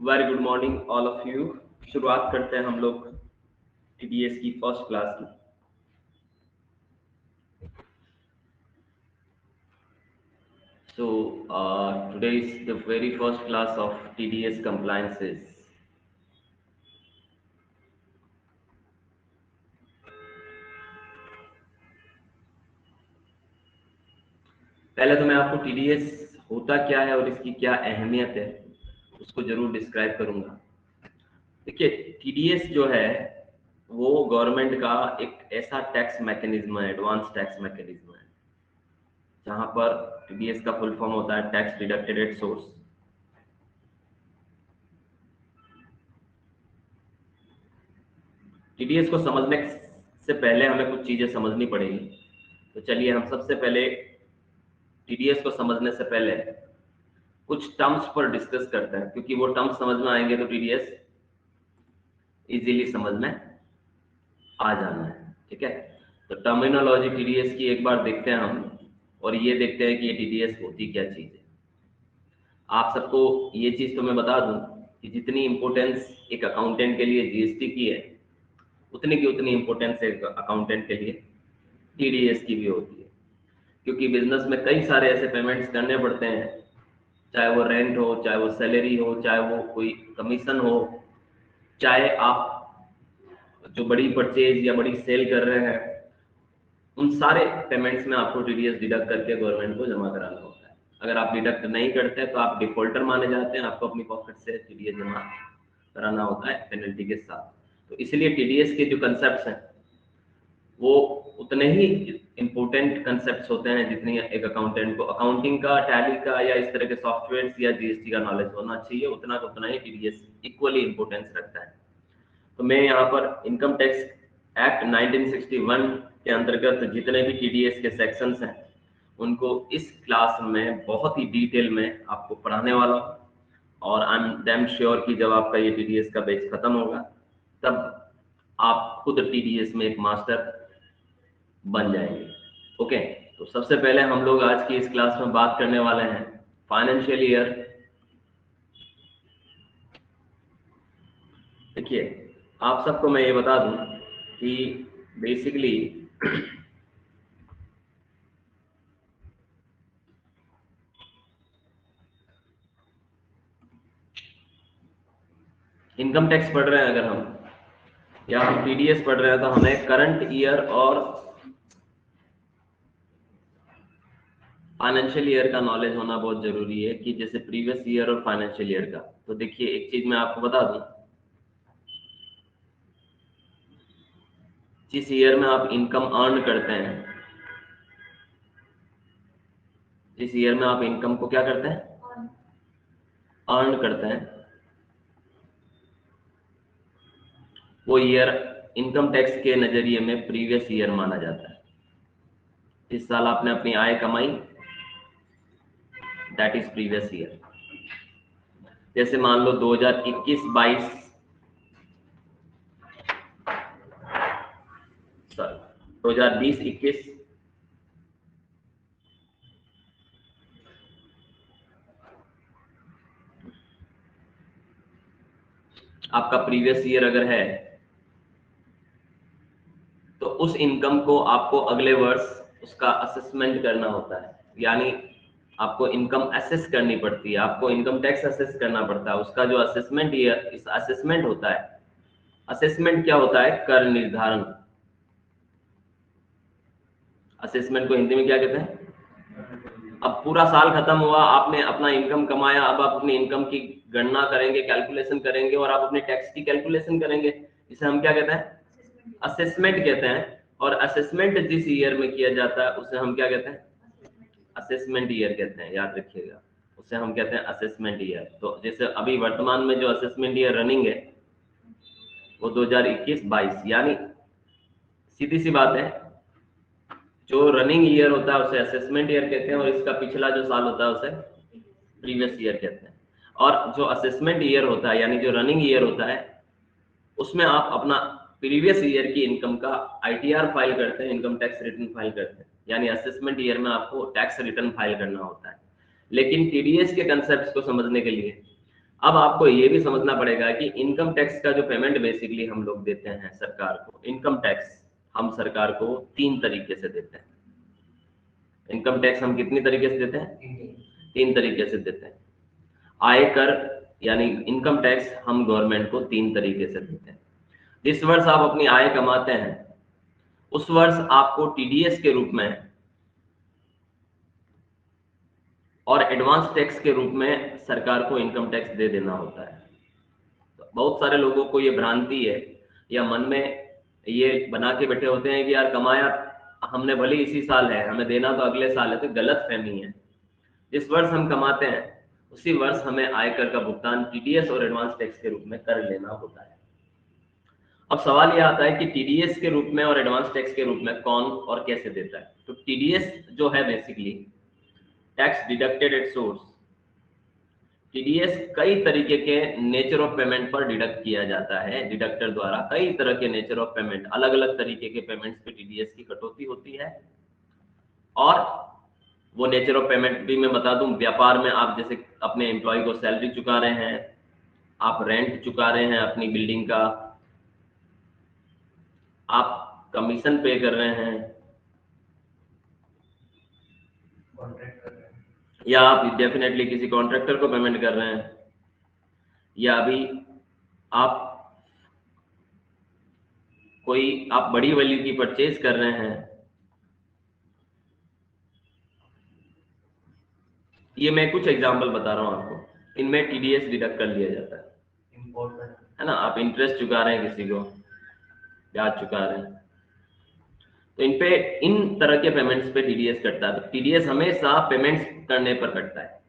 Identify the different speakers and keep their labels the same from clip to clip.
Speaker 1: Very good morning all of you. शुरुआत करते हैं हम लोग टीडीएस की फर्स्ट क्लास की। So today is the very first class of TDS compliances. पहले तो मैं आपको टीडीएस होता क्या है और इसकी क्या अहमियत है उसको जरूर डिस्क्राइब करूंगा। देखिए, टीडीएस जो है वो गवर्नमेंट का एक ऐसा टैक्स मैकेनिज्म है, एडवांस टैक्स मैकेनिज्म है, जहां पर टीडीएस का फुल फॉर्म होता है tax deducted at source. TDS को समझने से पहले हमें कुछ चीजें समझनी पड़ेगी। तो चलिए हम सबसे पहले टीडीएस को समझने से पहले कुछ टर्म्स पर डिस्कस करते हैं, क्योंकि वो टर्म्स समझ में आएंगे तो टीडीएस इजीली समझ में आ जाना है। ठीक है, तो टर्मिनोलॉजी टीडीएस की एक बार देखते हैं हम, और ये देखते हैं कि ये टीडीएस होती क्या चीज है। आप सबको ये चीज तो मैं बता दूं कि जितनी इंपॉर्टेंस एक अकाउंटेंट के लिए जीएसटी की है, उतनी की उतनी इंपॉर्टेंस एक अकाउंटेंट के लिए टीडीएस की भी होती है। क्योंकि बिजनेस में कई सारे ऐसे पेमेंट्स करने पड़ते हैं, चाहे वो रेंट हो, चाहे वो सैलरी हो, चाहे वो कोई कमीशन हो, चाहे आप जो बड़ी परचेज या बड़ी सेल कर रहे हैं, उन सारे पेमेंट्स में आपको टीडीएस डिडक्ट करके गवर्नमेंट को जमा कराना होता है। अगर आप डिडक्ट नहीं करते तो आप डिफॉल्टर माने जाते हैं, आपको अपनी पॉकेट से टीडीएस जमा कराना होता है पेनल्टी के साथ। तो इसलिए टीडीएस के जो कंसेप्ट हैं वो उतने ही इंपॉर्टेंट कंसेप्ट्स होते हैं जितनी एक अकाउंटेंट को अकाउंटिंग का, टैली का या इस तरह के सॉफ्टवेयर या जीएसटी का नॉलेज होना चाहिए, उतना तो उतना ही टीडीएस इक्वली इंपॉर्टेंस रखता है। तो मैं यहाँ पर इनकम टैक्स एक्ट 1961 के अंतर्गत जितने भी टीडीएस के सेक्शंस हैं उनको इस क्लास में बहुत ही डिटेल में आपको पढ़ाने वाला हूँ। और आई एम डैम श्योर कि जब आपका ये टीडीएस का बैच खत्म होगा तब आप खुद टीडीएस में एक मास्टर बन जाएंगे। ओके, तो सबसे पहले हम लोग आज की इस क्लास में बात करने वाले हैं फाइनेंशियल ईयर। देखिए, आप सबको मैं ये बता दूं कि बेसिकली इनकम टैक्स पढ़ रहे हैं अगर हम, या हम टीडीएस पढ़ रहे हैं, तो हमें करंट ईयर और फाइनेंशियल ईयर का नॉलेज होना बहुत जरूरी है, कि जैसे प्रीवियस ईयर और फाइनेंशियल ईयर का। तो देखिए, एक चीज मैं आपको बता दूं, जिस ईयर में आप इनकम अर्न करते हैं, जिस ईयर में आप इनकम को क्या करते हैं, अर्न करते हैं, वो ईयर इनकम टैक्स के नजरिए में प्रीवियस ईयर माना जाता है। इस साल आपने अपनी आय कमाई, दैट इज प्रीवियस ईयर। जैसे मान लो 2021-22, सॉरी 2020-21, आपका प्रीवियस ईयर अगर है तो उस इनकम को आपको अगले वर्ष उसका असेसमेंट करना होता है। यानी आपको इनकम असेस करनी पड़ती है, आपको इनकम टैक्स असेस करना पड़ता है। उसका जो असेसमेंट ईयर, इस असेसमेंट होता है, असेसमेंट क्या होता है, कर निर्धारण। असेसमेंट को हिंदी में क्या कहते हैं? अब पूरा साल खत्म हुआ, आपने अपना इनकम कमाया, अब आप अपनी इनकम की गणना करेंगे, कैलकुलेशन करेंगे, और आप अपने टैक्स की कैलकुलेशन करेंगे। इसे हम क्या कहते हैं, असेसमेंट कहते हैं। और असेसमेंट जिस ईयर में किया जाता है उसे हम क्या कहते हैं, असेसमेंट ईयर कहते हैं, याद रखिएगा, उसे हम कहते हैं असेसमेंट ईयर। तो जैसे अभी वर्तमान में जो असेसमेंट ईयर रनिंग है वो 2021-22, यानी सीधी सी बात है, जो रनिंग ईयर होता है उसे असेसमेंट ईयर कहते हैं, और इसका पिछला जो साल होता है उसे प्रीवियस ईयर कहते हैं। और जो असेसमेंट ईयर होता है, यानी जो रनिंग ईयर होता है, उसमें आप अपना प्रीवियस ईयर की इनकम का आईटीआर फाइल करते हैं, इनकम टैक्स रिटर्न फाइल करते हैं। यानी असेसमेंट ईयर में आपको टैक्स रिटर्न फाइल करना होता है। लेकिन टीडीएस के कंसेप्ट को समझने के लिए अब आपको ये भी समझना पड़ेगा कि इनकम टैक्स का जो पेमेंट बेसिकली हम लोग देते हैं सरकार को, इनकम टैक्स हम सरकार को 3 तरीके से देते हैं। इनकम टैक्स हम कितनी तरीके से देते हैं? 3 तरीके से देते हैं। आयकर यानी इनकम टैक्स हम गवर्नमेंट को 3 तरीके से देते हैं। जिस वर्ष आप अपनी आय कमाते हैं उस वर्ष आपको टीडीएस के रूप में और एडवांस टैक्स के रूप में सरकार को इनकम टैक्स दे देना होता है। तो बहुत सारे लोगों को ये भ्रांति है या मन में ये बना के बैठे होते हैं कि यार कमाया हमने भले इसी साल है, हमें देना तो अगले साल है। तो गलत फहमी है। जिस वर्ष हम कमाते हैं उसी वर्ष हमें आयकर का भुगतान टीडीएस और एडवांस टैक्स के रूप में कर लेना होता है। अब सवाल यह आता है कि टीडीएस के रूप में और एडवांस टैक्स के रूप में कौन और कैसे देता है। तो टीडीएस जो है basically tax deducted at source. TDS कई तरीके के नेचर ऑफ पेमेंट पर डिडक्ट किया जाता है। डिडक्टर द्वारा कई तरह के नेचर ऑफ पेमेंट, अलग अलग तरीके के पेमेंट्स पे टीडीएस की कटौती होती है। और वो नेचर ऑफ पेमेंट भी मैं बता दूं, व्यापार में आप जैसे अपने एम्प्लॉय को सैलरी चुका रहे हैं, आप रेंट चुका रहे हैं अपनी बिल्डिंग का, आप कमीशन पे कर रहे हैं, या आप डेफिनेटली किसी कॉन्ट्रैक्टर को पेमेंट कर रहे हैं, या अभी आप बड़ी वैल्यू की परचेज कर रहे हैं। ये मैं कुछ एग्जांपल बता रहा हूं आपको, इनमें टीडीएस डिडक्ट कर लिया जाता है ना। आप इंटरेस्ट चुका रहे हैं, किसी को ब्याज चुका रहे हैं, तो इन तरह के पेमेंट्स पे टीडीएस कटता है। तो टीडीएस हमेशा पेमेंट्स करने पर कटता है,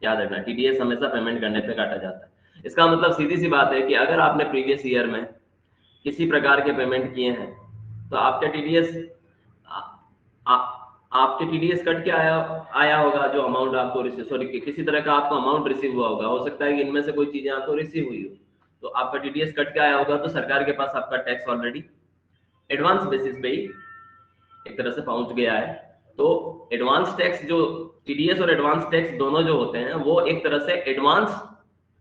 Speaker 1: याद रखना। टीडीएस हमेशा पेमेंट करने पे काटा जाता है। इसका मतलब सीधी सी बात है कि अगर आपने प्रीवियस ईयर में किसी प्रकार के पेमेंट किए हैं तो आपका टीडीएस आपके टीडीएस कट के आया होगा। जो अमाउंट आपको किसी तरह का आपको अमाउंट रिसीव हुआ होगा, हो सकता है कि इनमें से कोई चीजें आपको रिसीव हुई हो, तो आपका टीडीएस कट के आया होगा। तो सरकार के पास आपका टैक्स ऑलरेडी एडवांस बेसिस पे ही एक तरह से पहुंच गया है। तो एडवांस टैक्स जो टीडीएस और एडवांस टैक्स दोनों जो होते हैं वो एक तरह से एडवांस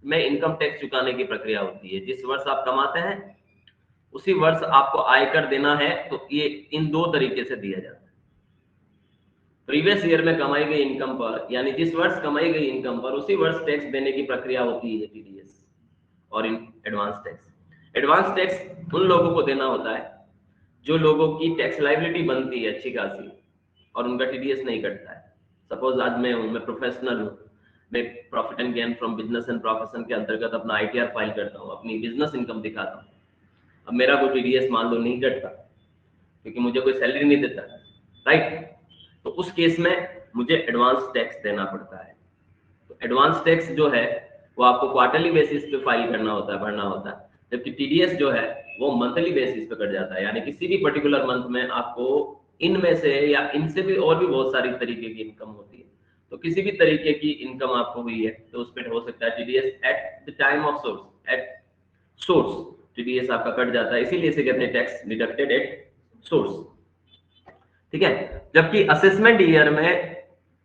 Speaker 1: में इनकम टैक्स चुकाने की प्रक्रिया होती है। जिस वर्ष आप कमाते हैं उसी वर्ष आपको आयकर देना है। तो ये इन 2 तरीके से दिया जाता है। प्रीवियस ईयर में कमाई गई इनकम पर, यानी जिस वर्ष कमाई गई इनकम पर उसी वर्ष टैक्स देने की प्रक्रिया होती है टीडीएस और एडवांस टैक्स। एडवांस टैक्स उन लोगों को देना होता है जो लोगों की टैक्स लाइबिलिटी बनती है अच्छी खासी और उनका टीडीएस नहीं कटता है। सपोज आज मैं प्रोफेशनल हूँ, मैं profit and gain from business and profession के अंतर्गत अपना आईटीआर फाइल करता हूँ, अपनी बिजनेस इनकम दिखाता हूँ। अब मेरा कोई टीडीएस मान लो नहीं कटता क्योंकि मुझे कोई सैलरी नहीं देता, राइट। तो उस केस में मुझे एडवांस टैक्स देना पड़ता है। तो एडवांस टैक्स जो है वो आपको क्वार्टरली बेसिस पे फाइल करना होता है, भरना होता है, जबकि टीडीएस जो है वो मंथली बेसिस पे कट जाता है। यानी किसी भी पर्टिकुलर मंथ में आपको इनमें से या इनसे भी और भी बहुत सारी तरीके की इनकम होती है, तो किसी भी तरीके की इनकम आपको हुई है तो उस पर हो सकता है TDS at the time of source, at source TDS आपका कट जाता है। इसीलिए इसे कहते हैं टैक्स डिडक्टेड एट सोर्स, ठीक है। जबकि असेसमेंट ईयर में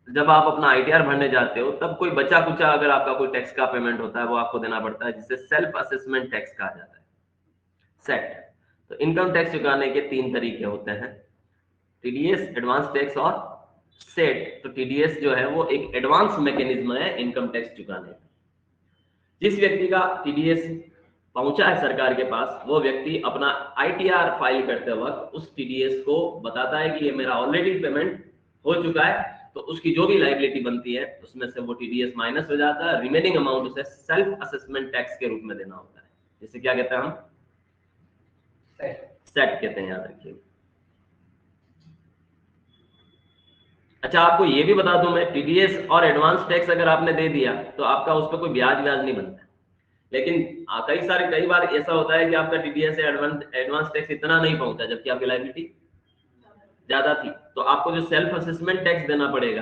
Speaker 1: जब आप अपना आईटीआर भरने जाते हो तब कोई बचा कुचा अगर आपका कोई टैक्स का पेमेंट होता है वो आपको देना पड़ता है, जिसे सेल्फ असेसमेंट टैक्स कहा जाता है, सेट। तो इनकम टैक्स चुकाने के 3 तरीके होते हैं, टीडीएस, एडवांस टैक्स और सेट। तो टीडीएस जो है वो एक एडवांस मैकेनिज्म है इनकम टैक्स चुकाने का। जिस व्यक्ति का टीडीएस पहुंचा है सरकार के पास वो व्यक्ति अपना आईटीआर फाइल करते वक्त उस टीडीएस को बताता है कि ये मेरा ऑलरेडी पेमेंट हो चुका है। तो उसकी जो भी लायबिलिटी बनती है उसमें से वो टीडीएस माइनस हो जाता है, रिमेनिंग अमाउंट उसे सेल्फ असेसमेंट टैक्स के रूप में देना होता है, जिसे क्या कहते हैं हम सेट कहते हैं, याद रखिए। अच्छा, आपको ये भी बता दूं मैं, टीडीएस और एडवांस टैक्स अगर आपने दे दिया तो आपका उस पर कोई ब्याज नहीं बनता। लेकिन कई बार ऐसा होता है कि आपका टीडीएस या एडवांस टैक्स इतना नहीं पहुंचा जबकि आपकी लायबिलिटी ज्यादा थी, तो आपको जो सेल्फ असेसमेंट टैक्स देना पड़ेगा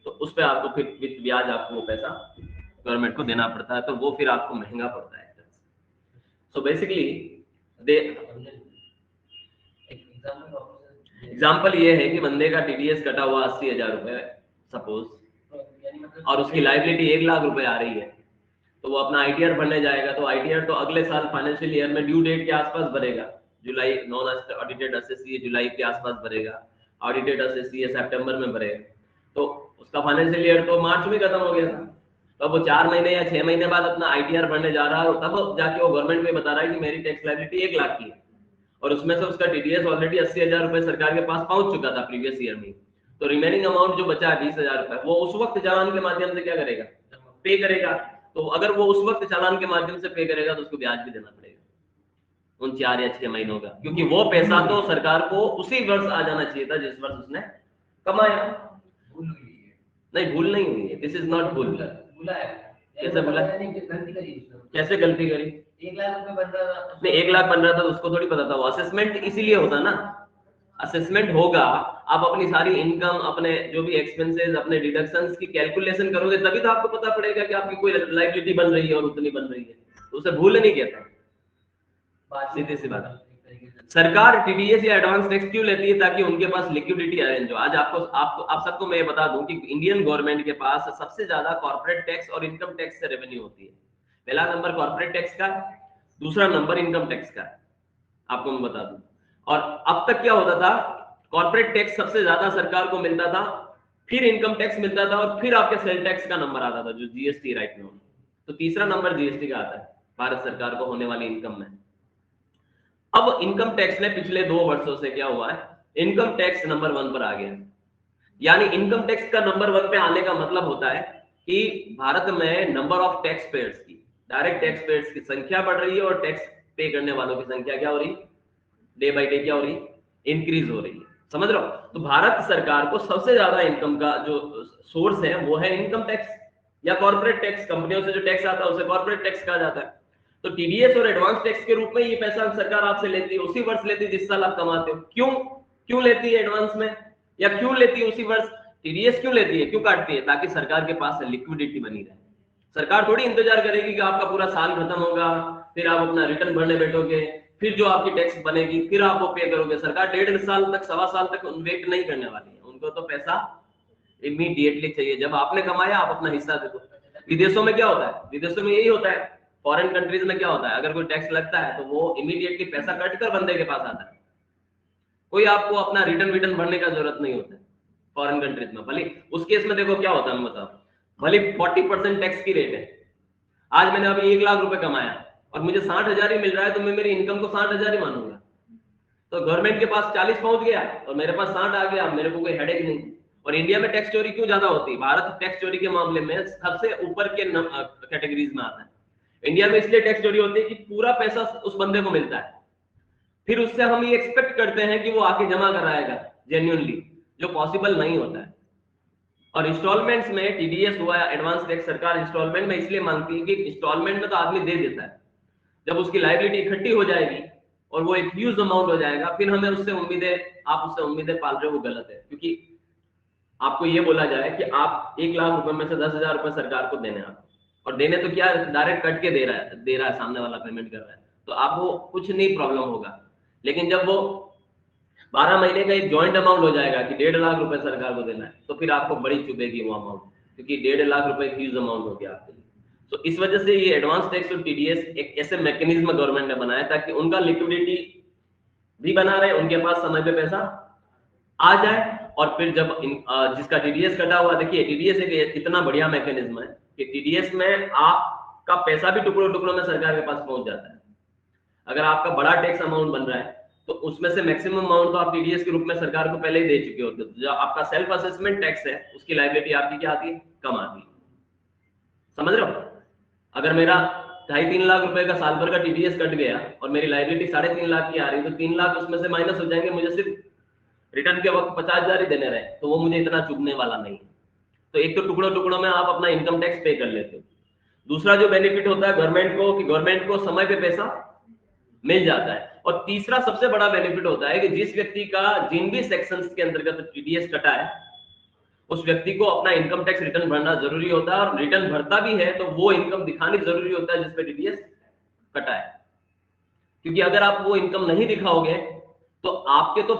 Speaker 1: तो उस पर आपको फिर विद ब्याज आपको वो पैसा गवर्नमेंट को देना पड़ता है, तो वो फिर आपको महंगा पड़ता है। सो बेसिकली एग्जाम्पल ये है कि बंदे का टीडीएस कटा हुआ 80,000 रुपए सपोज, और उसकी लायबिलिटी 1 लाख रुपए आ रही है, तो वो अपना आईटीआर भरने जाएगा, तो आईटीआर तो अगले साल फाइनेंशियल ईयर में ड्यू डेट के आसपास भरेगा। जुलाई, नॉन ऑडिटेड एसएससी जुलाई के आसपास भरेगा, ऑडिटेड एसएससी सितंबर में भरेगा, तो उसका फाइनेंशियल ईयर तो मार्च में खत्म हो गया था। तो वो 4 महीने या 6 महीने बाद अपना आईटीआर भरने जा रहा है, और तब जाके वो गवर्नमेंट में बता रहा है कि मेरी टैक्स लायबिलिटी 1 लाख की है, और उसमें से उसका टीडीएस ऑलरेडी 80,000 रुपए सरकार के पास पहुंच चुका था प्रीवियस ईयर में। तो रिमेनिंग अमाउंट जो बचा है 20,000 रुपए, वो उस वक्त चालान के माध्यम से क्या करेगा, पे करेगा। तो अगर वो उस वक्त चालान के माध्यम से पे करेगा तो उसको ब्याज भी देना पड़ेगा उन 4 या 6 महीनों का, क्योंकि वो पैसा तो सरकार को उसी वर्ष आ जाना चाहिए था जिस वर्ष उसने कमाया। नहीं, भूल नहीं हुई है, दिस इज नॉट भूल। कैसे बोला, कैसे गलती करी?
Speaker 2: 1 लाख रुपए बन रहा था,
Speaker 1: नहीं 1 लाख बन रहा था तो उसको थोड़ी पता था। वो असेसमेंट इसीलिए होता ना, असेसमेंट होगा, आप अपनी सारी इनकम, अपने जो भी एक्सपेंसेस, अपने डिडक्शंस की कैलकुलेशन करोगे, तभी तो आपको पता पड़ेगा कि आपकी कोई लायबिलिटी बन रही है और उतनी बन रही है, तो उसे भूल नहीं कहता। सीधी सी बात। सरकार टीडीएस या एडवांस टैक्स क्यों लेती है? ताकि उनके पास लिक्विडिटी अरेंज हो। आज आप सबको मैं ये बता दूं कि इंडियन गवर्नमेंट के पास सबसे ज्यादा कॉर्पोरेट टैक्स और इनकम टैक्स से रेवेन्यू होती है। पहला नंबर कॉर्पोरेट टैक्स का, दूसरा नंबर इनकम टैक्स का, आपको मैं बता दूं। और अब तक क्या होता था, कॉर्पोरेट टैक्स सबसे ज्यादा सरकार को मिलता था, फिर इनकम टैक्स मिलता था, और फिर आपके सेल टैक्स का नंबर आता था जो जीएसटी राइट में। तो तीसरा नंबर जीएसटी का आता है भारत सरकार को होने वाली इनकम में। अब इनकम टैक्स में पिछले 2 वर्षों से क्या हुआ है, इनकम टैक्स नंबर 1 पर आ गया। यानी इनकम टैक्स का नंबर 1 पे आने का मतलब होता है कि भारत में नंबर ऑफ टैक्स पेयर्स की, डायरेक्ट टैक्स पेयर्स की संख्या बढ़ रही है, और टैक्स पे करने वालों की संख्या क्या हो रही, डे बाय डे क्या हो रही, इंक्रीज हो रही है। समझ रहे हो? तो भारत सरकार को सबसे ज्यादा इनकम का जो सोर्स है वो है इनकम टैक्स या कॉर्पोरेट टैक्स। कंपनियों से जो टैक्स आता है उसे कॉर्पोरेट टैक्स कहा जाता है। तो टीडीएस और एडवांस टैक्स के रूप में ये पैसा सरकार आपसे लेती है, उसी वर्ष लेती है जिस साल आप कमाते हो। क्यों लेती है एडवांस में, या क्यों लेती है उसी वर्ष? टीडीएस क्यों लेती है, क्यों काटती है? ताकि सरकार के पास लिक्विडिटी बनी रहे। सरकार थोड़ी इंतजार करेगी कि आपका पूरा साल खत्म होगा, फिर आप अपना रिटर्न भरने बैठोगे, फिर जो आपकी टैक्स बनेगी फिर आप वो पे करोगे। सरकार 1.5 साल तक, 1.25 साल तक वेट नहीं करने वाली है। उनको तो पैसा इमीडिएटली चाहिए। जब आपने कमाया आप अपना हिस्सा दे दो। विदेशों में क्या होता है, विदेशों में यही होता है। फॉरेन कंट्रीज में क्या होता है, अगर कोई टैक्स लगता है तो वो इमीडिएटली पैसा कट कर बंदे के पास आता है। कोई आपको अपना रिटर्न भरने का जरूरत नहीं होता है फॉरेन कंट्रीज में। भले उस केस में देखो क्या होता है, मैं बताऊं, भले 40% टैक्स की रेट है। आज मैंने अभी 1 लाख रुपए कमाया और मुझे 60,000 ही मिल रहा है, तो मैं मेरी इनकम को 60,000 ही मानूंगा। तो गवर्नमेंट के पास 40 पहुंच गया और मेरे पास 60 आ गया, मेरे को कोई हेडेक नहीं। और इंडिया में टैक्स चोरी क्यों ज्यादा होती है? भारत टैक्स चोरी के मामले में सबसे ऊपर के कैटेगरीज में आता है। इंडिया में इसलिए टैक्स चोरी होती है कि पूरा पैसा उस बंदे को मिलता है, फिर उससे हम ये एक्सपेक्ट करते हैं कि वो आके जमा कराएगा जेन्युइनली, जो पॉसिबल नहीं होता है। और इंस्टॉलमेंट्स में टीडीएस हुआ या एडवांस टैक्स, सरकार इंस्टॉलमेंट में इसलिए मांगती है कि इंस्टॉलमेंट में तो आदमी दे देता है, जब उसकी लायबिलिटी इकट्ठी हो जाएगी और वो एक ह्यूज अमाउंट हो जाएगा, फिर हमें उससे उम्मीदें, आप उससे उम्मीदें पाल रहे हो, वो गलत है। क्योंकि आपको ये बोला जाए कि आप 1 लाख रुपए में से 10,000 रुपए सरकार को देने आप, और देने तो क्या, डायरेक्ट कट के दे रहा है, सामने वाला पेमेंट कर रहा है, तो आपको कुछ नहीं प्रॉब्लम होगा। लेकिन जब वो 12 महीने का एक जॉइंट अमाउंट हो जाएगा कि 1.5 लाख रुपए सरकार को देना है, तो फिर आपको बड़ी चुभेगी वो अमाउंट, क्योंकि 1.5 लाख रुपए ह्यूज अमाउंट हो गया आपके लिए। तो इस वजह से ये एडवांस टैक्स और टीडीएस एक ऐसे मैकेनिज्म गवर्नमेंट ने बनाया ताकि उनका लिक्विडिटी भी बना रहे, उनके पास समय पे पैसा आ जाए। और फिर जब जिसका टीडीएस कटा हुआ, देखिए टीडीएस एक इतना बढ़िया मैकेनिज्म है कि टीडीएस में आपका पैसा भी टुकड़ों टुकड़ों में सरकार के पास पहुंच जाता है। अगर आपका बड़ा टैक्स अमाउंट बन रहा है तो उसमें से मैक्सिमम अमाउंट तो आप टीडीएस के रूप में सरकार को पहले ही दे चुके होते हो। जो आपका सेल्फ असेसमेंट टैक्स है उसकी लायबिलिटी आपकी क्या आती है, कम आती है। समझ रहे हो? अगर मेरा 2.5-3 लाख रुपए का साल भर का टीडीएस कट गया और मेरी लायबिलिटी 3.5 लाख की आ रही, तो 3 लाख उसमें से माइनस हो जाएंगे, मुझे सिर्फ रिटर्न के वक्त 50,000 ही देने रहे, तो वो मुझे इतना चुभने वाला नहीं है। तो एक तो टुकड़ों टुकड़ों में आप अपना इनकम टैक्स पे कर लेते हो। दूसरा जो बेनिफिट होता है गवर्नमेंट को, कि गवर्नमेंट को समय पे पैसा मिल जाता है। और तीसरा सबसे बड़ा बेनिफिट होता है कि जिस व्यक्ति का जिन भी सेक्शंस के अंतर्गत टीडीएस कटा है, उस व्यक्ति को अपना इनकम टैक्स रिटर्न भरना जरूरी होता है, और रिटर्न भरता भी है तो वो इनकम दिखानी जरूरी होता है जिसपे टीडीएस कटा है। क्योंकि अगर आप वो इनकम नहीं दिखाओगे तो आपके तो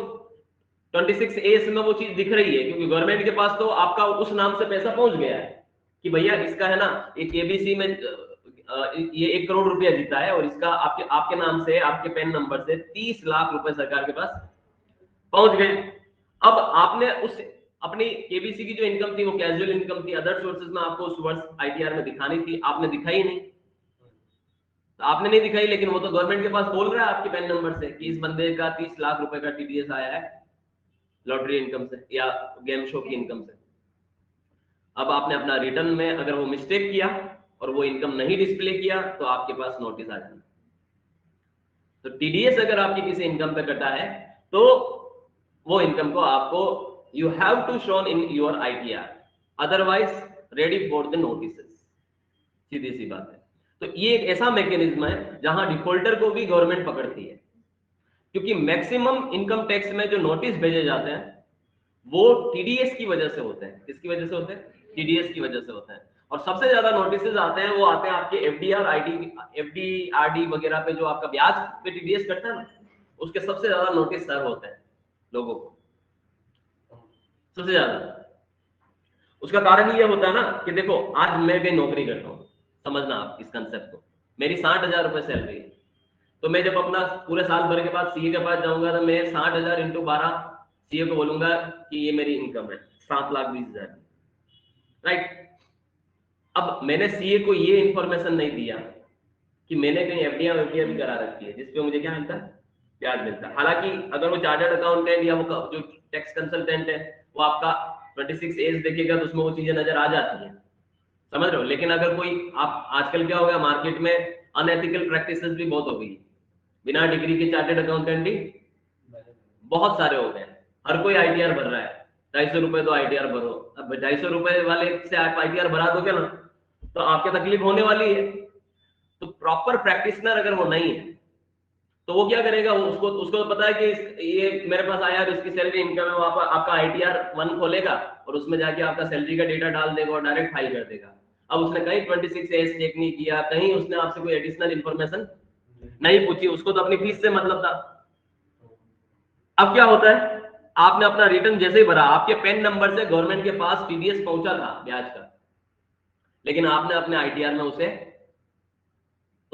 Speaker 1: 26A में वो चीज दिख रही है, क्योंकि गवर्नमेंट के पास तो आपका उस नाम से पैसा पहुंच गया है कि भैया इसका है ना, एक एबीसी में ये 1 करोड़ रुपया जीता है और इसका आपके आपके नाम से, आपके पेन नंबर से 30 लाख रुपए सरकार के पास पहुंच गए। अब आपने उस अपनी केबीसी की जो इनकम थी वो कैजुअल इनकम थी, अदर सोर्सेज में आपको उस वर्ष आईटीआर में दिखानी थी, आपने दिखाई नहीं। तो आपने नहीं दिखाई, लेकिन वो तो गवर्नमेंट के पास बोल रहा है आपके पेन नंबर से कि इस बंदे का 30 लाख रुपए का टीडीएस आया है लॉटरी इनकम से या गेम शो की इनकम से। अब आपने अपना रिटर्न में अगर वो मिस्टेक किया और वो इनकम नहीं डिस्प्ले किया तो आपके पास नोटिस आ जाना। तो टीडीएस अगर आपकी किसी इनकम पे कटा है तो वो इनकम को आपको you have to shown in your ITR, otherwise ready for the notices. सीधी सी बात है। तो ये एक ऐसा मैकेनिज्म है जहां डिफॉल्टर को भी गवर्नमेंट पकड़ती है, क्योंकि मैक्सिमम इनकम टैक्स में जो नोटिस भेजे जाते हैं वो टीडीएस की वजह से होते हैं। किसकी वजह से होते हैं? टीडीएस की वजह से होते हैं। और सबसे ज्यादा नोटिस आते हैं वो आते हैं आपके एफडीआर एफडी आरडी वगैरह पे, जो आपका ब्याज पे टीडीएस कटता है ना, उसके सबसे ज्यादा नोटिस सर्व होते हैं लोगों को, सबसे ज्यादा। उसका कारण ये होता है ना कि देखो आज मैं कहीं नौकरी करता हूँ, समझना आप इस कंसेप्ट को, मेरी 60,000 रुपए सैलरी है, तो मैं जब अपना पूरे साल भर के बाद सीए के पास जाऊंगा तो मैं 60,000 इंटू 12 सीए को बोलूंगा कि ये मेरी इनकम है 7,20,000, राइट। अब मैंने सीए को ये इंफॉर्मेशन नहीं दिया कि मैंने कहीं एफडीआर भी करा रखी है जिसपे मुझे क्या मिलता है? ब्याज मिलता है। हालांकि अगर वो चार्टर्ड अकाउंटेंट या वो जो टैक्स कंसल्टेंट है वो आपका 26 एज देखेगा तो उसमें वो चीजें नजर आ जाती हैं, समझ रहे हो। लेकिन अगर कोई आप आजकल क्या हो गया मार्केट में अनएथिकल प्रैक्टिसेस भी बहुत हो गई, बिना डिग्री के चार्टर्ड अकाउंटेंट ही बहुत सारे हो गए। हर कोई आईटीआर भर रहा है, 250 रुपए तो आईटीआर भरो। अब 250 रुपए वाले से आप आईटीआर भरा दोगे ना तो आपके तकलीफ होने वाली है। तो प्रॉपर प्रैक्टिशनर अगर वो नहीं है तो वो क्या करेगा, उसको उसको पता है कि ये मेरे पास आया और इसकी सैलरी इनकम है, वो आपका आईटीआर 1 खोलेगा और उसमें जाके आपका सैलरी का डेटा डाल देगा और डायरेक्ट फाइल कर देगा। अब उसने कहीं 26 एज चेक नहीं किया, कहीं उसने आपसे कोई एडिशनल इंफॉर्मेशन नहीं पूछी, उसको तो अपनी फीस से मतलब था। अब क्या होता है, आपने अपना रिटर्न जैसे ही भरा, आपके पेन नंबर से गवर्नमेंट के पास टीडीएस पहुंचा था ब्याज का, लेकिन आपने अपने आईटीआर में उस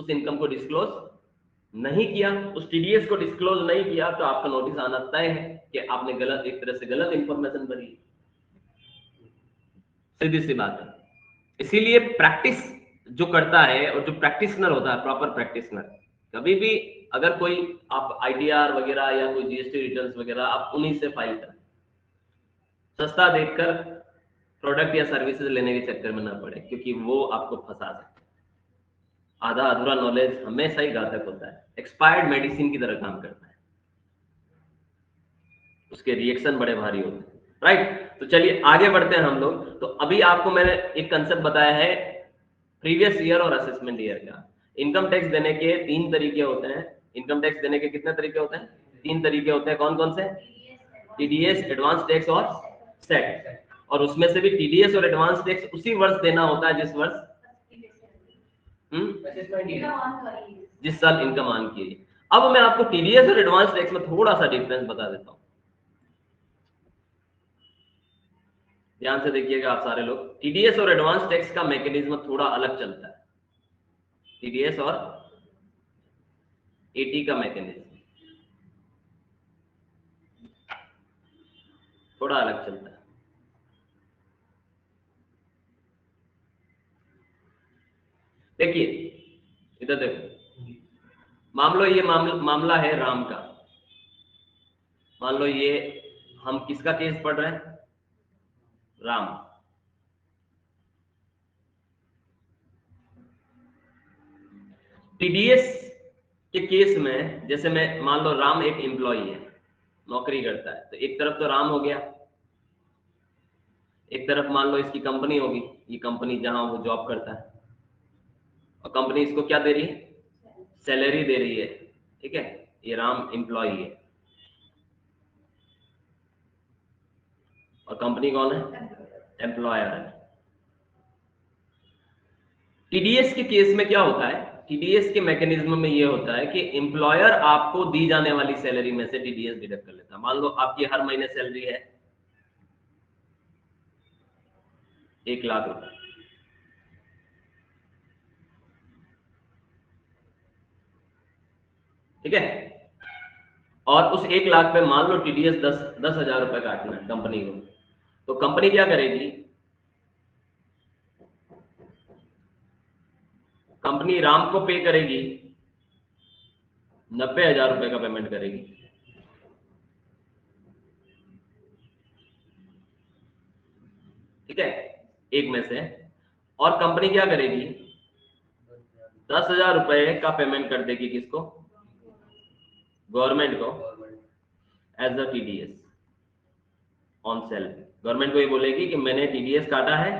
Speaker 1: इनकम को डिस्क्लोज नहीं किया, उस टीडीएस को डिस्क्लोज नहीं किया, तो आपका नोटिस आना तय है कि आपने गलत, एक तरह से गलत इंफॉर्मेशन भरी। सीधी सी बात है। इसीलिए प्रैक्टिस जो करता है और जो प्रैक्टिशनर होता है, प्रॉपर प्रैक्टिशनर, कभी भी अगर कोई आप आईटीआर वगैरह या कोई जीएसटी रिटर्न्स वगैरह आप उन्हीं से फाइल करें, सस्ता देखकर प्रोडक्ट या सर्विसेज लेने के चक्कर में ना पड़े, क्योंकि वो आपको फंसा सकते हैं। आधा अधूरा नॉलेज हमेशा ही घातक होता है, एक्सपायर्ड मेडिसिन की तरह काम करता है, उसके रिएक्शन बड़े भारी होते हैं, राइट। तो चलिए आगे बढ़ते हैं हम लोग। तो अभी आपको मैंने एक कंसेप्ट बताया है प्रीवियस ईयर और असेसमेंट ईयर का। इनकम टैक्स देने के 3 तरीके होते हैं। इनकम टैक्स देने के कितने तरीके होते हैं? 3 तरीके होते हैं। कौन कौन से? टीडीएस, एडवांस टैक्स और सेट। और उसमें से भी टीडीएस और एडवांस टैक्स उसी वर्ष देना होता है जिस वर्ष जिस साल इनकम ऑन की है। अब मैं आपको टीडीएस और एडवांस टैक्स में थोड़ा सा डिफरेंस बता देता हूं, ध्यान से देखिएगा आप सारे लोग। टीडीएस और एडवांस टैक्स का मैकेनिज्म थोड़ा अलग चलता है, टीडीएस और एटी का मैकेनिज्म थोड़ा अलग चलता है। देखिए इधर देखो, मामला है राम का। मान लो ये हम किसका केस पढ़ रहे हैं? राम। टीडीएस के केस में जैसे मैं मान लो राम एक एम्प्लॉय है, नौकरी करता है, तो एक तरफ तो राम हो गया, एक तरफ मान लो इसकी कंपनी होगी, ये कंपनी जहां वो जॉब करता है, और कंपनी इसको क्या दे रही है? सैलरी दे रही है, ठीक है। ये राम एम्प्लॉय है और कंपनी कौन है? एम्प्लॉयर है। टीडीएस के केस में क्या होता है? टीडीएस के मैकेनिज्म में ये होता है कि एम्प्लॉयर आपको दी जाने वाली सैलरी में से टीडीएस डिडक्ट कर लेता है। मान लो आपकी हर महीने सैलरी है 1 लाख रुपए, ठीक है। और उस 1 लाख पे मान लो टीडीएस 10,000 रुपए काटना है कंपनी को, तो कंपनी क्या करेगी, कंपनी राम को पे करेगी 90,000 रुपए का पेमेंट करेगी। ठीक है, एक में से। और कंपनी क्या करेगी, 10,000 रुपए का पेमेंट कर देगी किसको, गवर्नमेंट को, as a TDS on salary. Government को ये बोलेगी कि मैंने टीडीएस काटा है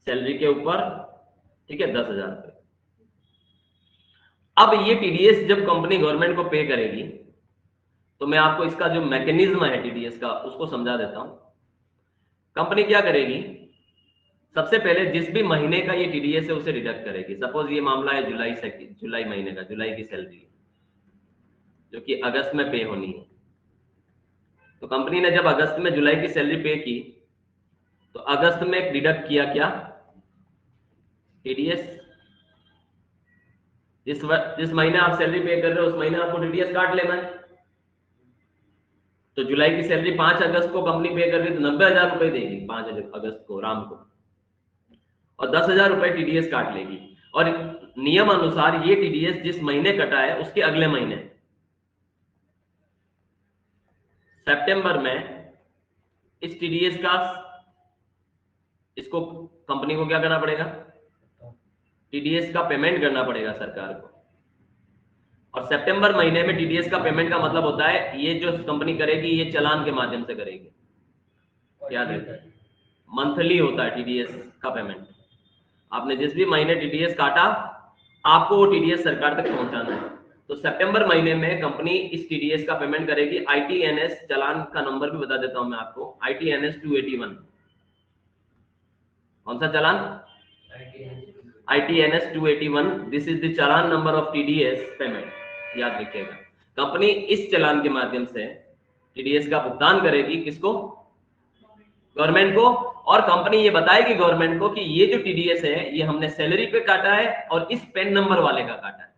Speaker 1: सैलरी के ऊपर, ठीक है, 10,000 रुपए। अब ये टीडीएस जब कंपनी गवर्नमेंट को पे करेगी, तो मैं आपको इसका जो मैकेनिज्म है टीडीएस का उसको समझा देता हूं। कंपनी क्या करेगी, सबसे पहले जिस भी महीने का ये टीडीएस है उसे डिडक्ट करेगी। सपोज ये मामला है जुलाई महीने का, जुलाई की सैलरी जो कि अगस्त में पे होनी है। तो कंपनी ने जब अगस्त में जुलाई की सैलरी पे की, तो अगस्त में डिडक्ट किया क्या, टीडीएस। जिस महीने आप सैलरी पे कर रहे हो उस महीने आपको टीडीएस काट लेना है। तो जुलाई की सैलरी 5 अगस्त को कंपनी पे कर रही है, तो 90,000 रुपए देगी 5 अगस्त को राम को, और 10,000 रुपए टीडीएस काट लेगी। और नियम अनुसार ये टीडीएस जिस महीने कटा है उसके अगले महीने सितंबर में इस टीडीएस का, इसको कंपनी को क्या करना पड़ेगा, टीडीएस का पेमेंट करना पड़ेगा सरकार को। और सितंबर महीने में टीडीएस का पेमेंट का मतलब होता है ये जो कंपनी करेगी ये चालान के माध्यम से करेगी। याद रखिए, मंथली होता है टीडीएस का पेमेंट। आपने जिस भी महीने टीडीएस काटा आपको वो टीडीएस सरकार तक पहुंचाना है। तो सितंबर महीने में कंपनी इस टीडीएस का पेमेंट करेगी। आईटीएनएस चालान का नंबर भी बता देता हूं मैं आपको, आईटीएनएस 281। कौन सा चालान, ITNS 281। This is the challan number of TDS payment, याद रखिएगा। कंपनी इस चालान के माध्यम से टीडीएस का भुगतान करेगी किसको, गवर्नमेंट को। और कंपनी ये बताएगी गवर्नमेंट को कि ये जो टीडीएस है ये हमने सैलरी पे काटा है और इस पेन नंबर वाले का काटा है।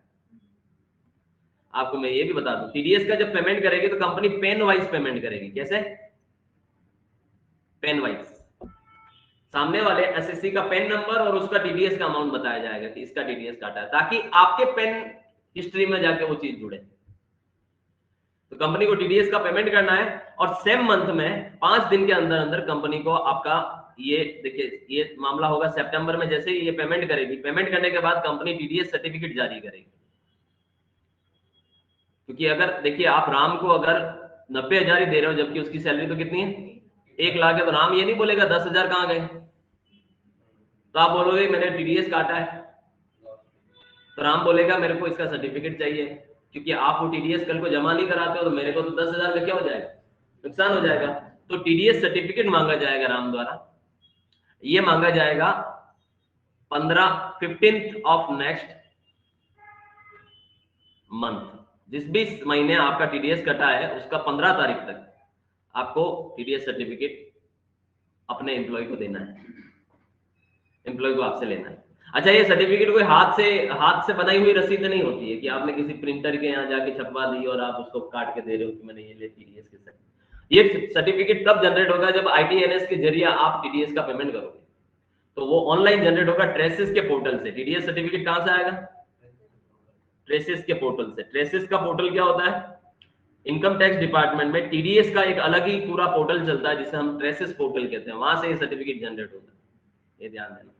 Speaker 1: आपको मैं ये भी बता दूं, टीडीएस का जब पेमेंट करेगी तो कंपनी पेन वाइज पेमेंट करेगी। कैसे, पेन वाइज, सामने वाले एसएससी का पेन नंबर और उसका टीडीएस का अमाउंट बताया जाएगा कि इसका टीडीएस काटा है, ताकि आपके पेन हिस्ट्री में जाके वो चीज जुड़े। तो कंपनी को टीडीएस का पेमेंट करना है और सेम मंथ में 5 दिन के अंदर अंदर कंपनी को आपका, ये देखिए ये मामला होगा सितंबर में, जैसे ही ये पेमेंट करेगी, पेमेंट करने के बाद कंपनी टीडीएस सर्टिफिकेट जारी करेगी। क्योंकि अगर देखिए आप राम को अगर 90,000 ही दे रहे हो जबकि उसकी सैलरी तो कितनी है, 1 लाख है, तो राम ये नहीं बोलेगा 10,000 कहां गए, तो आप बोलोगे मैंने टीडीएस काटा है, तो राम बोलेगा मेरे को इसका सर्टिफिकेट चाहिए। क्योंकि आप वो टीडीएस कल को जमा नहीं कराते हो तो मेरे को तो 10,000 का क्या हो जाएगा, नुकसान हो जाएगा। तो टीडीएस सर्टिफिकेट मांगा जाएगा राम द्वारा, ये मांगा जाएगा 15th ऑफ नेक्स्ट मंथ। जिस भी महीने आपका टीडीएस कटा है उसका 15 तारीख तक आपको टीडीएस सर्टिफिकेट अपने एम्प्लॉय को देना है, एम्प्लॉय को आपसे लेना है। अच्छा, ये सर्टिफिकेट कोई हाथ से बनाई हुई रसीद नहीं होती है कि आपने किसी प्रिंटर के यहाँ जाके छपवा दी और आप उसको काट के दे रहे हो कि मैंने ये ले टीडीएस के साथ। ये सर्टिफिकेट तब जनरेट होगा जब आईटीएनएस के जरिए आप टीडीएस का पेमेंट करोगे, तो वो ऑनलाइन जनरेट होगा ट्रेसिस के पोर्टल से। टीडीएस सर्टिफिकेट कहां से आएगा, ट्रेसिस के पोर्टल से। ट्रेसिस का पोर्टल क्या होता है, इनकम टैक्स डिपार्टमेंट में टीडीएस का एक अलग ही पूरा पोर्टल चलता है जिसे हम ट्रेसिस पोर्टल कहते हैं, वहां से ये सर्टिफिकेट जनरेट होता है, ये ध्यान देना।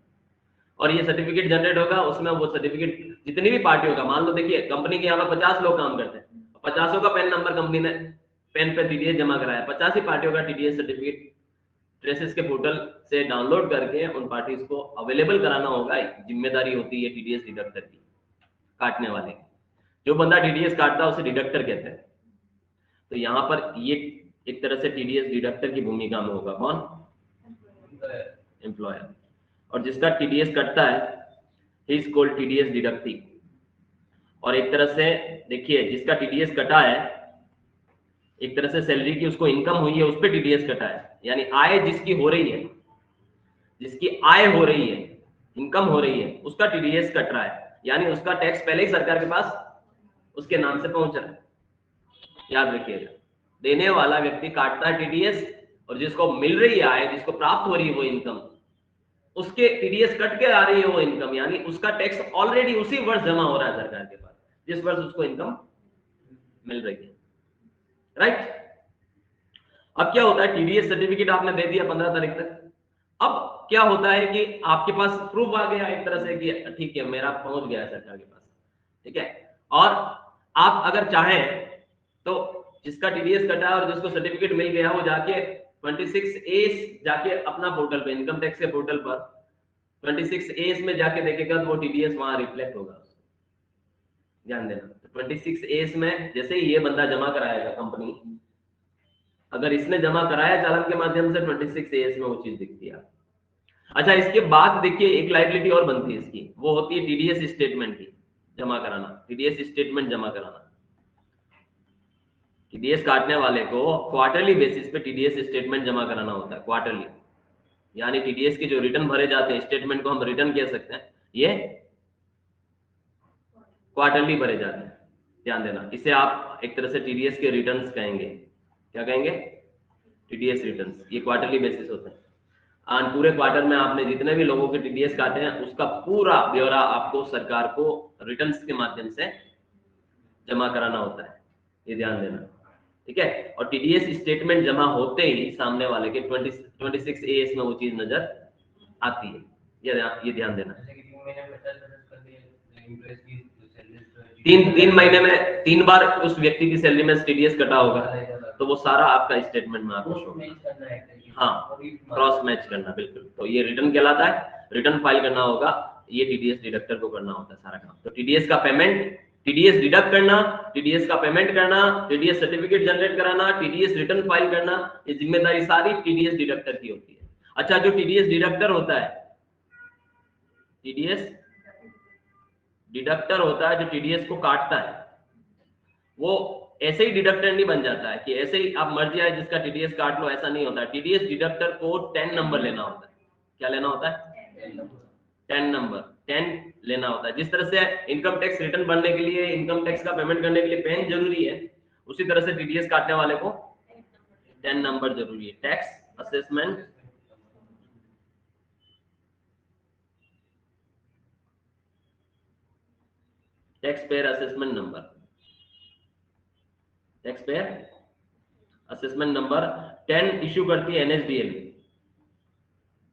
Speaker 1: और ये सर्टिफिकेट जनरेट होगा, उसमें वो सर्टिफिकेट जितनी भी पार्टी होगा, मान लो देखिए कंपनी के यहाँ 50 लोग काम करते हैं, 50 का पेन नंबर कंपनी ने पेन पे टीडीएस जमा कराया, 50 ही पार्टियों का टीडीएस सर्टिफिकेट ट्रेसिस के पोर्टल से डाउनलोड करके उन पार्टीज को अवेलेबल कराना होगा। जिम्मेदारी होती है टीडीएस डिडक्टर की, काटने वाले की। जो बंदा टीडीएस काटता है उसे डिडक्टर कहते हैं। तो यहाँ पर ये एक तरह से टीडीएस डिडक्टर की भूमिका में होगा, कौन, एम्प्लॉयर। और जिसका टीडीएस कटता है he is called TDS deductee. और एक तरह से देखिए जिसका टीडीएस कटा है, एक तरह से सैलरी की उसको इनकम हुई है उस पर टीडीएस कटा है, यानी आय जिसकी हो रही है, जिसकी आय हो रही है, इनकम हो रही है, उसका टीडीएस कट रहा है, यानी उसका टैक्स पहले ही सरकार के पास उसके नाम से पहुंच रहा है। याद रखिएगा, देने वाला व्यक्ति काटता है टीडीएस, और जिसको मिल रही है आय, जिसको प्राप्त हो रही है वो इनकम, उसके टीडीएस कट के आ रही है वो इनकम, यानी उसका टैक्स ऑलरेडी उसी वर्ष जमा हो रहा है सरकार के पास जिस वर्ष उसको इनकम मिल रही है। राइट। अब क्या होता है, टीडीएस सर्टिफिकेट आपने दे दिया 15 तारीख तक। अब क्या होता है कि आपके पास प्रूफ आ गया एक तरह से कि ठीक है मेरा पहुंच गया है सरकार के पास, ठीक है। और आप अगर चाहें तो जिसका टीडीएस कटा है और जिसको सर्टिफिकेट मिल गया वो जाके 26A जाके अपना पोर्टल पे, इनकम टैक्स के पोर्टल पर 26A में जाके देखेगा तो वो टीडीएस वहां रिफ्लेक्ट होगा। ध्यान देना, 26A में जैसे ही ये बंदा जमा कराएगा कंपनी, अगर इसने जमा कराया चालान के माध्यम से 26A में वो चीज दिखती है। अच्छा, इसके बाद देखिए एक लायबिलिटी और बनती है इसकी, वो होती है टीडीएस स्टेटमेंट की जमा कराना। टीडीएस स्टेटमेंट जमा कराना, टीडीएस काटने वाले को क्वार्टरली बेसिस पे टीडीएस स्टेटमेंट जमा कराना होता है। क्वार्टरली यानी टीडीएस के जो रिटर्न भरे जाते हैं, स्टेटमेंट को हम रिटर्न कह सकते हैं, ये क्वार्टरली भरे जाते हैं। ध्यान देना, इसे आप एक तरह से टीडीएस के रिटर्न्स कहेंगे। क्या कहेंगे? TDS returns. ये क्वार्टरली बेसिस होते हैं। और पूरे क्वार्टर में आपने जितने भी लोगों के टीडीएस काटे हैं उसका पूरा ब्यौरा आपको सरकार को रिटर्न्स के माध्यम से जमा कराना होता है, ये ध्यान देना, ठीक है। और टीडीएस स्टेटमेंट जमा होते ही सामने वाले के 26A में वो चीज नजर आती है, ये ध्यान देना। 3 महीने में 3 बार उस व्यक्ति की सैलरी में टीडीएस कटा होगा तो वो सारा आपका स्टेटमेंट में आपको शो होगा। हाँ, क्रॉस मैच करना, बिल्कुल। तो ये रिटर्न कहलाता है, रिटर्न फाइल करना होगा, ये टीडीएस डिडक्टर को करना होता है सारा काम। तो टीडीएस का पेमेंट, टीडीएस डिडक्ट करना, टीडीएस का पेमेंट करना, टीडीएस सर्टिफिकेट जनरेट कराना, टीडीएस रिटर्न फाइल करना, ये जिम्मेदारी सारी टीडीएस डिडक्टर की होती है। अच्छा, जो टीडीएस डिडक्टर होता है, टीडीएस डिडक्टर होता है जो टीडीएस को काटता है, वो ऐसे ही डिडक्टर नहीं बन जाता है कि ऐसे ही आप मर्जी आए जिसका टीडीएस काट लो, ऐसा नहीं होता है। टीडीएस डिडक्टर को 10 नंबर लेना होता है। क्या लेना होता है? 10 नंबर, 10 लेना होता है। जिस तरह से इनकम टैक्स रिटर्न भरने के लिए, इनकम टैक्स का पेमेंट करने के लिए पेन जरूरी है, उसी तरह से टीडीएस काटने वाले को 10 नंबर जरूरी है। Tax assessment tax payer assessment number, tax payer assessment number 10 issue करती है एनएसडीएल।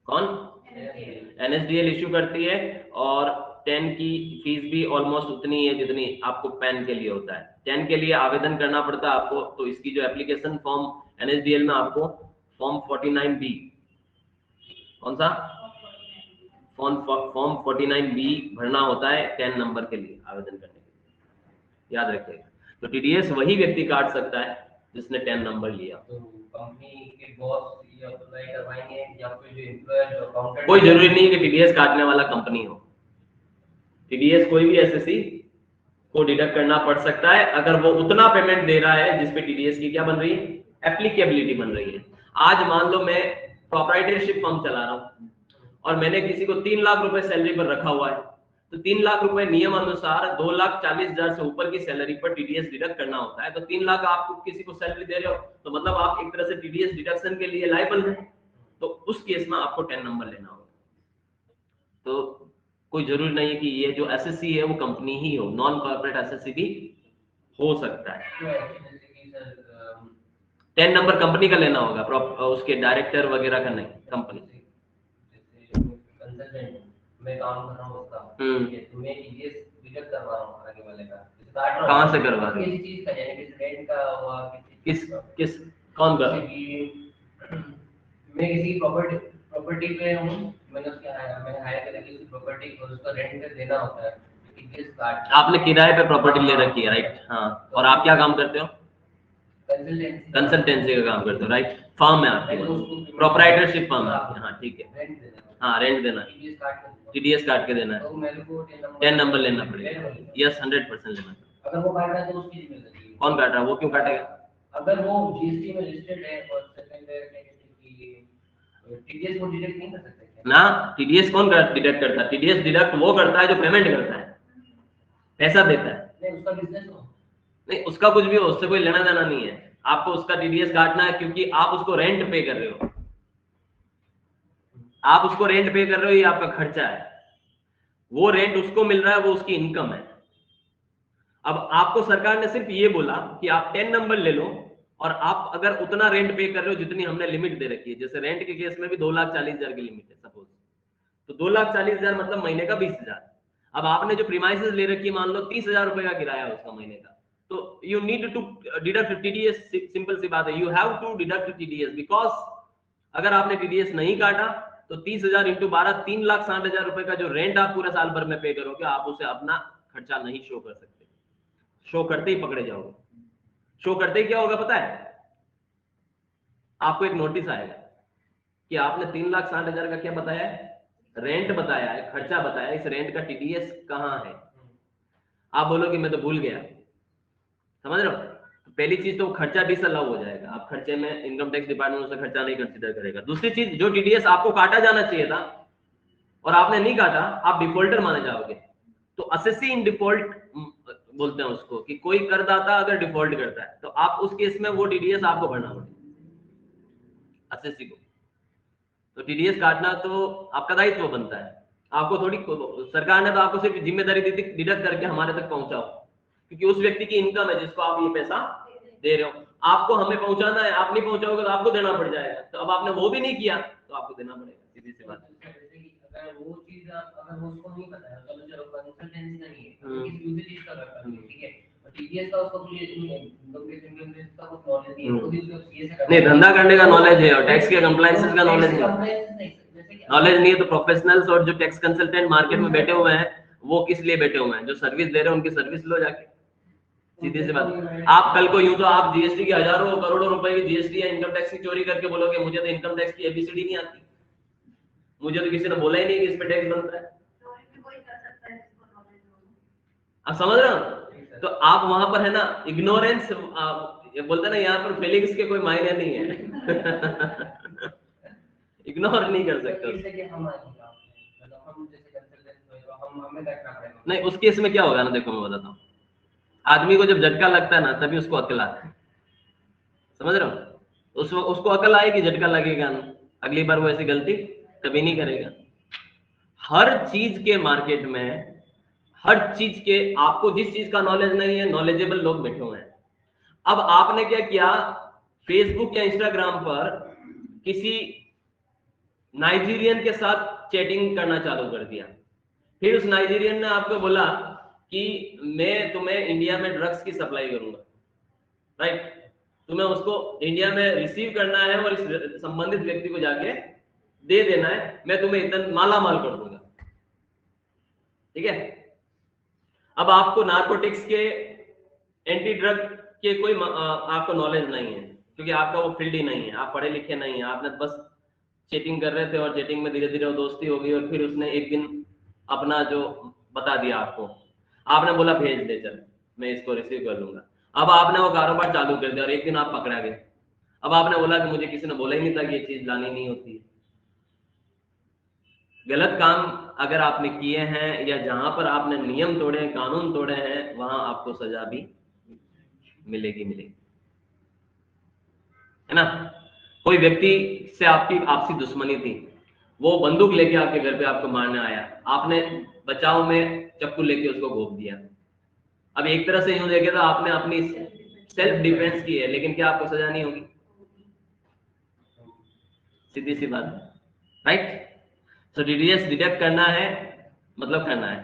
Speaker 1: कौन? एनएसडीएल इश्यू करती है, और 10 की फीस भी ऑलमोस्ट उतनी है जितनी आपको पैन के लिए होता है। 10 के लिए आवेदन करना पड़ता है आपको, तो इसकी जो एप्लीकेशन फॉर्म एनएसडीएल में आपको फॉर्म 49B, कौन सा फॉर्म 49B भरना होता है 10 नंबर के लिए आवेदन करने के लिए, याद रखिएगा। तो टीडीएस वही व्यक्ति काट सकता है जिसने 10 नंबर लिया।
Speaker 2: तो कंपनी के बॉस ये अप्लाई करवाएंगे या फिर जो एम्प्लॉयर जो अकाउंटेंट,
Speaker 1: कोई जरूरी नहीं है कि टीडीएस काटने वाला कंपनी हो। टीडीएस कोई भी एसएससी को डिडक्ट करना पड़ सकता है अगर वो उतना पेमेंट दे रहा है जिसपे टीडीएस की क्या बन रही है? एप्लीकेबिलिटी बन रही है। आज मान लो मैं प्रोप्राइटरशिप फर्म चला रहा हूँ और मैंने किसी को 3 लाख रुपए सैलरी पर रखा हुआ है, तो 3 लाख रुपए नियम अनुसार 2,40,000 से ऊपर की सैलरी पर टीडीएस डिडक्ट करना होता है। तो 3 लाख आप किसी को सैलरी दे रहे हो तो मतलब आप एक तरह से टीडीएस डिडक्शन के लिए लायबल है, तो उस केस में आपको 10 नंबर लेना होगा। तो कोई जरूरी नहीं है कि ये जो एसएससी है वो कंपनी ही हो, नॉन कॉर्पोरेट एसएससी भी हो सकता है। 10 नंबर कंपनी का लेना होगा, उसके डायरेक्टर वगैरह का नहीं, कंपनी।
Speaker 2: मैं काम कर रहा हूँ उसका, तो मैं टीडीएस डिडक्ट करवा रहा हूँ आगे वाले का,
Speaker 1: कहाँ से करवा रहे हो?
Speaker 2: किसी चीज का, यानी किसी रेंट का हुआ,
Speaker 1: किस कौन का?
Speaker 2: मैं किसी प्रॉपर्टी पे हूँ, मैंने हायर करके किसी प्रॉपर्टी को उसका रेंट देना होता है, टीडीएस काट।
Speaker 1: आपने किराए पे प्रॉपर्टी ले रखी है, राइट? हाँ। और आप क्या काम करते हो? कंसल्टेंसी का काम करते हो, राइट? फर्म है आपकी, प्रोप्राइटरशिप फर्म है आपकी, हाँ ठीक है। हाँ, रेंट देना, टीडीएस काट के देना है,
Speaker 2: तो मेरे को
Speaker 1: 10 नंबर लेना पड़ेगा। यस, 100% लेना।
Speaker 2: अगर वो काट रहा है तो उसकी जिम्मेदारी है।
Speaker 1: कौन काट रहा है? वो क्यों काटेगा?
Speaker 2: अगर वो जीएसटी में लिस्टेड है और सेकंड है कि टीडीएस को डिडक्ट नहीं कर सकते
Speaker 1: ना, टीडीएस कौन डिडक्ट करता है? टीडीएस डिडक्ट वो करता है जो पेमेंट करता है, पैसा देता है।
Speaker 2: नहीं, उसका बिजनेस हो,
Speaker 1: नहीं, उसका कुछ भी हो, उससे कोई लेना देना नहीं है। आपको उसका टीडीएस काटना है क्योंकि आप उसको रेंट पे कर रहे हो, आप उसको रेंट पे कर रहे हो, ये आपका खर्चा है, वो रेंट उसको मिल रहा है, वो उसकी इनकम है। अब आपको सरकार ने सिर्फ ये बोला कि आप 10 नंबर ले लो और आप अगर उतना रेंट पे कर रहे हो जितनी हमने लिमिट दे रखी है, जैसे रेंट के केस में भी 2,40,000 की लिमिट है सपोज, तो 2,40,000 मतलब महीने का 20,000। अब आपने जो प्रीमाइसेस ले रखी है, मान लो 30,000 रुपए का किराया है उसका महीने का, तो you need to deduct TDS. Simple सी बात है, you have to deduct TDS, because अगर आपने टीडीएस नहीं काटा तो 30,000 इंटू 12, 3,60,000 रुपए का जो रेंट आप पूरे साल भर में पे करोगे, आप उसे अपना खर्चा नहीं शो कर सकते। शो करते ही पकड़े जाओगे। शो करते ही क्या होगा पता है, आपको एक नोटिस आएगा कि आपने 3,60,000 का क्या बताया है, रेंट बताया है, खर्चा बताया है, इस रेंट का टीडीएस कहां है। आप बोलोगे मैं तो भूल गया, समझ रहे हो। तो पहली चीज तो खर्चा डिसअलाउ हो जाएगा, आप खर्चे में इनकम टैक्स डिपार्टमेंट उसे खर्चा नहीं कंसीडर करेगा। दूसरी चीज, जो टीडीएस आपको काटा जाना चाहिए था और आपने नहीं काटा, आप डिफॉल्टर माने जाओगे। तो असेसी इन डिफॉल्ट बोलते हैं उसको, कि कोई करदाता अगर डिफॉल्ट करता है तो आप उस केस में वो टीडीएस आपको भरना पड़ेगा असेसी को। तो टीडीएस काटना तो आपका दायित्व बनता है, आपको थोड़ी, सरकार ने तो आपको सिर्फ जिम्मेदारी दी थी डिडक्ट करके हमारे तक पहुंचाओ, क्योंकि उस व्यक्ति की इनकम है जिसको आप ये पैसा दे रहे हो, आपको हमें पहुंचाना है, आप नहीं पहुंचाओगे तो आपको देना पड़ जाएगा। तो अब आपने वो भी नहीं किया तो आपको देना पड़ेगा, सीधी सी बात।
Speaker 2: अगर वो चीज अगर उसको नहीं पता है, चलो चलो कंसल्टेंसी नहीं है, किसी दूसरी चीज का करता है, ठीक है, टीडीएस का उसको
Speaker 1: नहीं, धंधा करने का नॉलेज है और टैक्स के कंप्लायंसेस का नॉलेज नहीं, नॉलेज नहीं है तो प्रोफेशनल्स और जो टैक्स कंसल्टेंट मार्केट में बैठे हुए हैं, वो किस लिए बैठे हुए हैं, जो सर्विस दे रहे हैं उनकी सर्विस लो जाके, सीधी सी बात। आप कल को यूं तो आप जीएसटी की हजारों करोड़ों रुपए की जीएसटी या इनकम टैक्स की चोरी करके बोलोगे मुझे तो इनकम टैक्स की एबीसीडी नहीं आती, मुझे तो किसी ने बोला ही नहीं कि इस पे टैक्स बनता है। आप समझ रहे हो, तो आप वहां पर है ना इग्नोरेंस, ये बोलते हैं ना यहाँ पर फीलिंग्स के कोई मायने नहीं है। इग्नोर नहीं कर सकते। नहीं, उस केस में क्या होगा ना, देखो मैं बताता हूँ, आदमी को जब झटका लगता है ना तभी उसको अकल आता है, समझ रहे हो, उसको अकल आएगी, झटका लगेगा ना, अगली बार वो ऐसी गलती कभी नहीं करेगा। हर चीज के मार्केट में, हर चीज के, आपको जिस चीज का नॉलेज नहीं है, नॉलेजेबल लोग बैठे हुए हैं। अब आपने क्या किया, फेसबुक या इंस्टाग्राम पर किसी नाइजीरियन के साथ चैटिंग करना चालू कर दिया, फिर उस नाइजीरियन ने आपको बोला कि मैं तुम्हें इंडिया में ड्रग्स की सप्लाई करूंगा, राइट, तुम्हें उसको इंडिया में रिसीव करना है और इस संबंधित व्यक्ति को जाके दे देना है, मैं तुम्हें इतना माला माल कर दूंगा, ठीक है। अब आपको नार्कोटिक्स के, एंटी ड्रग के कोई आपको नॉलेज नहीं है, क्योंकि आपका वो फील्ड ही नहीं है, आप पढ़े लिखे नहीं है, आपने बस चैटिंग कर रहे थे और चैटिंग में धीरे धीरे दोस्ती हो गई और फिर उसने एक दिन अपना जो बता दिया आपको, आपने बोला भेज दे चल मैं इसको रिसीव कर लूंगा। अब आपने वो कारोबार चालू कर दिया और एक दिन आप पकड़ा गए। अब आपने बोला कि मुझे किसी ने बोला ही नहीं था कि ये चीज लानी नहीं होती है। गलत काम अगर आपने किए हैं या जहां पर आपने नियम तोड़े, कानून तोड़े हैं, वहां आपको सजा भी मिलेगी, है ना। कोई व्यक्ति से आपकी आपसी दुश्मनी थी, वो बंदूक लेके आपके घर पे आपको मारने आया, आपने बचाव में चक्कू लेके उसको घोप दिया। अब एक तरह से यूं देखे तो आपने अपनी सेल्फ डिफेंस की है, लेकिन क्या आपको सजा नहीं होगी, सीधी सी बात, राइट। तो टीडीएस डिडक्ट करना है मतलब करना है,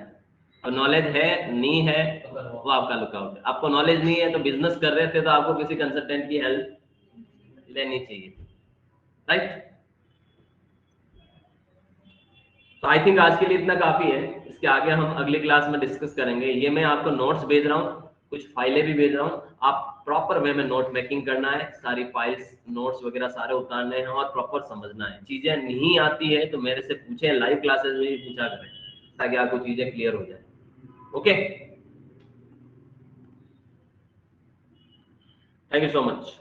Speaker 1: और नॉलेज है नहीं है वो आपका लुकआउट है। आपको नॉलेज नहीं है तो बिजनेस कर रहे थे तो आपको किसी कंसल्टेंट की हेल्प लेनी चाहिए, राइट। तो आई थिंक आज के लिए इतना काफी है, इसके आगे हम अगली क्लास में डिस्कस करेंगे। ये मैं आपको नोट्स भेज रहा हूँ, कुछ फाइलें भी भेज रहा हूँ, आप प्रॉपर वे में नोट मेकिंग करना है, सारी फाइल्स नोट्स वगैरह सारे उतारने हैं और प्रॉपर समझना है। चीजें नहीं आती है तो मेरे से पूछें, लाइव क्लासेस में भी पूछा करें ताकि आपको चीजें क्लियर हो जाए। Okay, thank you so much.